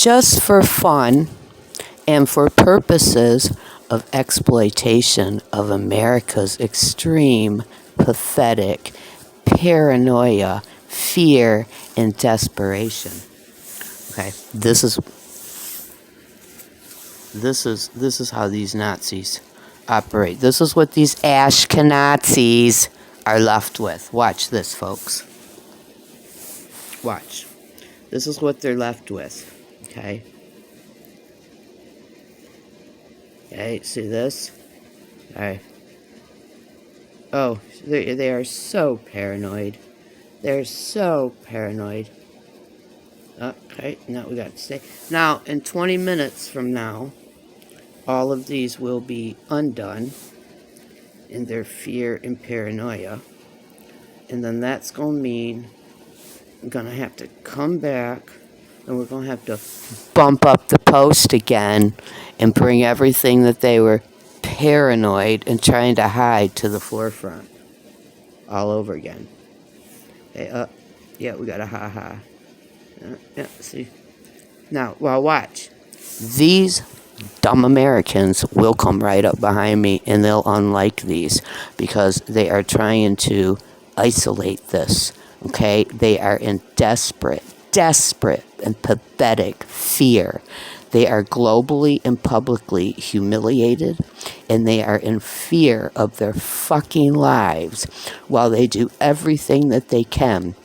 just for fun and for purposes of exploitation of America's extreme, pathetic paranoia, fear, and desperation. Okay, this is how these Nazis operate. This is what these Ashkenazis are left with. Watch this, folks. Watch. This is what they're left with. Okay. Okay, see this? Alright. Oh, they are so paranoid. They're so paranoid. Okay, now we got to stay. Now, in 20 minutes from now, all of these will be undone in their fear and paranoia. And then that's going to mean I'm going to have to come back and we're going to have to bump up the post again and bring everything that they were paranoid and trying to hide to the forefront all over again. Okay, yeah, we got a ha-ha. Yeah, see. Now, well, watch. These dumb Americans will come right up behind me and they'll unlike these because they are trying to isolate this. Okay? They are in desperate and pathetic fear. They are globally and publicly humiliated, and they are in fear of their fucking lives while they do everything that they can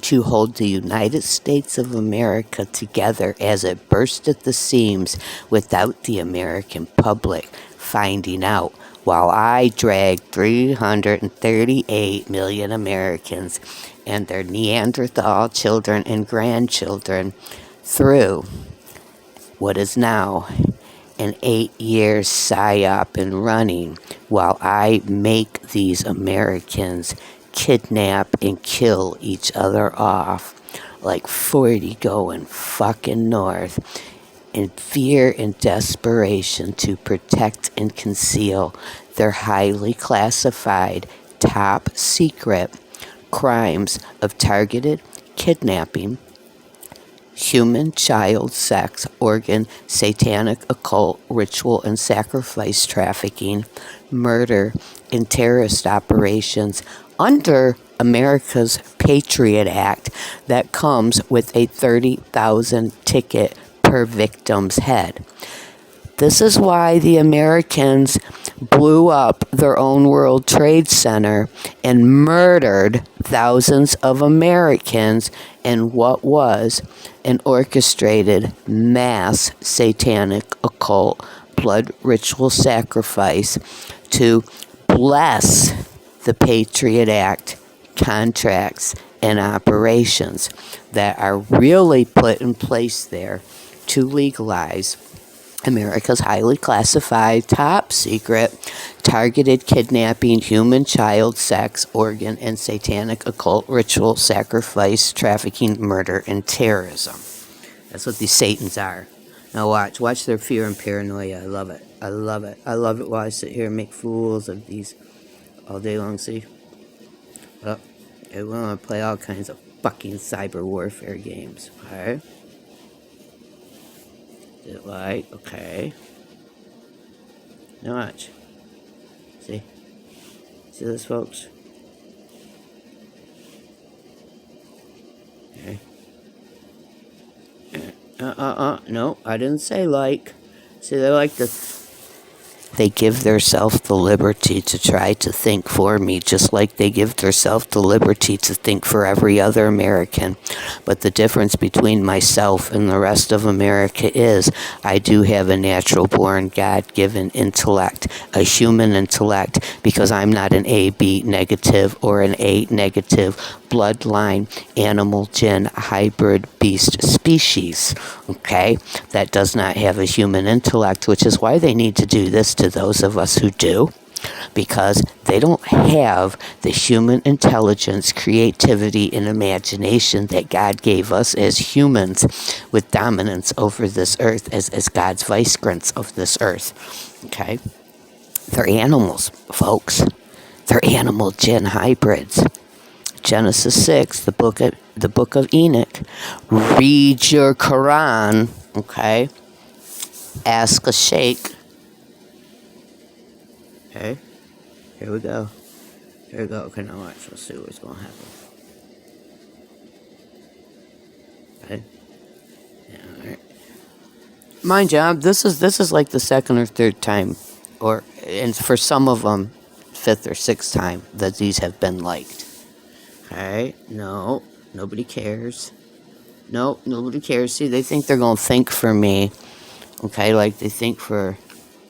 to hold the United States of America together as it burst at the seams without the American public finding out, while I drag 338 million Americans and their Neanderthal children and grandchildren through what is now an 8-year psyop and running, while I make these Americans kidnap and kill each other off like 40 going fucking north in fear and desperation to protect and conceal their highly classified, top secret crimes of targeted kidnapping, human child sex, organ, satanic occult, ritual and sacrifice trafficking, murder, and terrorist operations under America's Patriot Act that comes with a $30,000 ticket per victim's head. This is why the Americans blew up their own World Trade Center and murdered thousands of Americans in what was an orchestrated mass satanic occult blood ritual sacrifice to bless the Patriot Act contracts and operations that are really put in place there to legalize America's highly classified, top secret, targeted kidnapping, human child sex, organ, and satanic occult ritual sacrifice, trafficking, murder, and terrorism. That's what these Satans are. Now watch their fear and paranoia. I love it. I love it while I sit here and make fools of these all day long, see? Oh, we want to play all kinds of fucking cyber warfare games, okay? Okay. Now watch. See this, folks? Okay. No, I didn't say like. See, they like to... They give themselves the liberty to try to think for me, just like they give themselves the liberty to think for every other American. But the difference between myself and the rest of America is I do have a natural-born, God-given intellect, a human intellect, because I'm not an AB negative or an A negative bloodline, animal, jinn, hybrid, beast species, okay? That does not have a human intellect, which is why they need to do this to those of us who do, because they don't have the human intelligence, creativity, and imagination that God gave us as humans with dominance over this earth as God's vicegerents of this earth, okay? They're animals, folks. They're animal jinn hybrids. Genesis 6, the book of Enoch. Read your Quran, okay? Ask a sheikh. Okay, here we go. Here we go. Okay, now watch. Let's see what's going to happen. Okay. Yeah, all right. Mind you, this is like the second or third time, and for some of them, fifth or sixth time that these have been liked. Okay, no, nobody cares. No, nobody cares. See, they think they're going to think for me. Okay, like they think for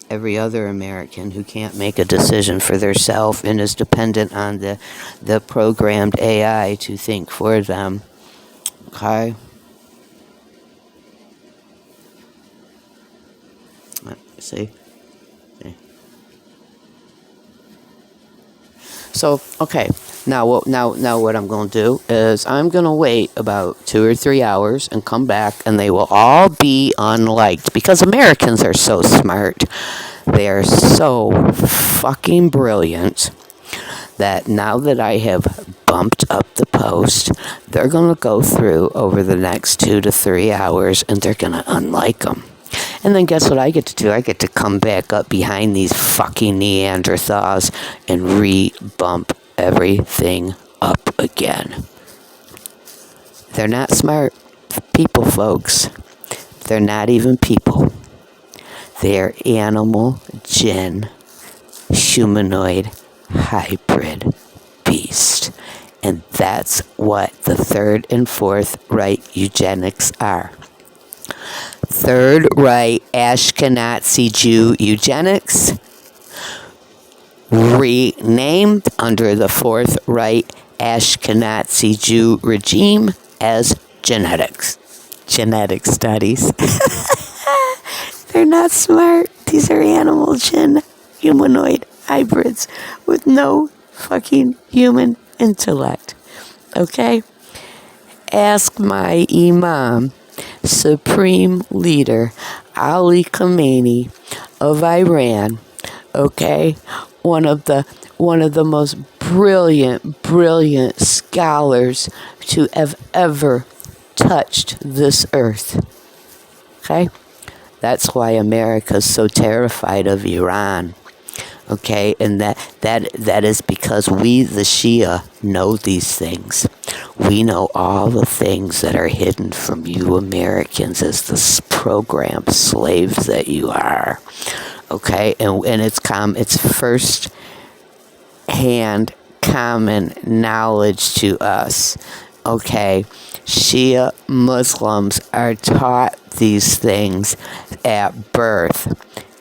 every other American who can't make a decision for themselves and is dependent on the programmed AI to think for them. Okay? See? So, okay. Now what I'm going to do is I'm going to wait about 2 or 3 hours and come back, and they will all be unliked because Americans are so smart. They are so fucking brilliant that now that I have bumped up the post, they're going to go through over the next 2 to 3 hours, and they're going to unlike them. And then guess what I get to do? I get to come back up behind these fucking Neanderthals and re-bump everything up again. They're not smart people, folks. They're not even people. They're animal, jinn, humanoid, hybrid beast. And that's what the third and fourth right eugenics are. Third right Ashkenazi Jew eugenics, renamed under the fourth right Ashkenazi Jew regime as genetics. Genetic studies. They're not smart. These are animal jinn humanoid hybrids with no fucking human intellect. Okay? Ask my imam, Supreme Leader Ali Khamenei of Iran, okay, one of the most brilliant scholars to have ever touched this earth. Okay, that's why America's so terrified of Iran. Okay, and that is because we, the Shia, know these things. We know all the things that are hidden from you Americans as the programmed slaves that you are. Okay, and it's first hand common knowledge to us. Okay, Shia Muslims are taught these things at birth.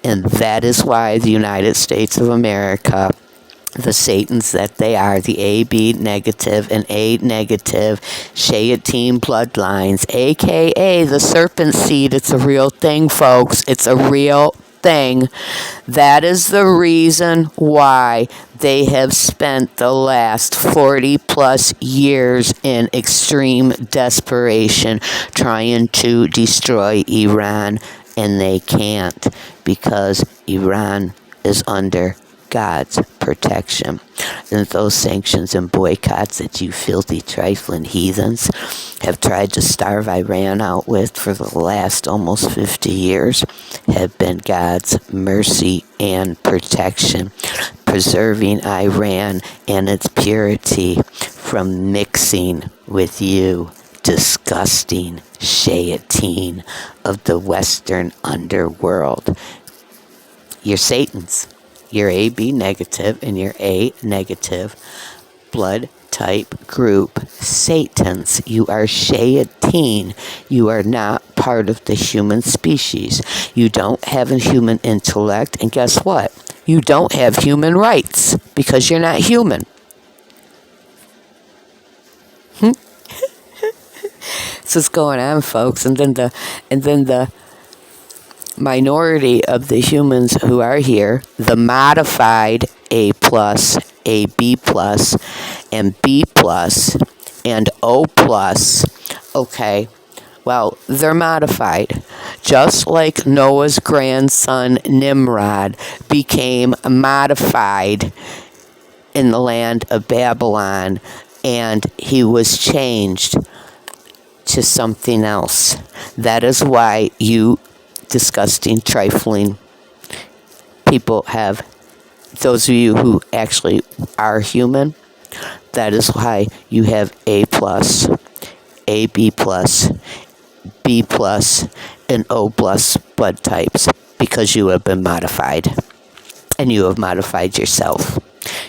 And that is why the United States of America, the Satans that they are, the AB negative and A negative Shayateen bloodlines, a.k.a. the serpent seed, it's a real thing, folks. It's a real thing. That is the reason why they have spent the last 40 plus years in extreme desperation trying to destroy Iran. And they can't, because Iran is under God's protection. And those sanctions and boycotts that you filthy, trifling heathens have tried to starve Iran out with for the last almost 50 years have been God's mercy and protection, preserving Iran and its purity from mixing with you, disgusting Shayateen of the Western underworld. You're Satans. You're AB negative and you're A negative blood type group Satans. You are Shayateen. You are not part of the human species. You don't have a human intellect, and guess what? You don't have human rights because you're not human. This is going on, folks, and then the minority of the humans who are here, the modified A plus, A B plus, and B plus, and O plus. Okay, well, they're modified, just like Noah's grandson Nimrod became modified in the land of Babylon and he was changed to something else. That is why you disgusting, trifling people have, those of you who actually are human, that is why you have A+, AB+, B+, and O+ blood types, because you have been modified. And you have modified yourself.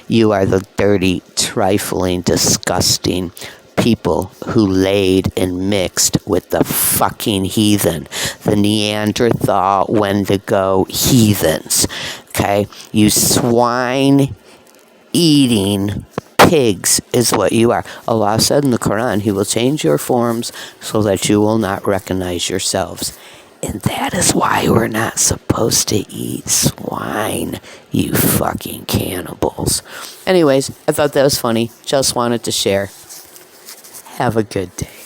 You are the dirty, trifling, disgusting people who laid and mixed with the fucking heathen. The Neanderthal, Wendigo heathens. Okay? You swine eating pigs is what you are. Allah said in the Quran, He will change your forms so that you will not recognize yourselves. And that is why we're not supposed to eat swine, you fucking cannibals. Anyways, I thought that was funny. Just wanted to share. Have a good day.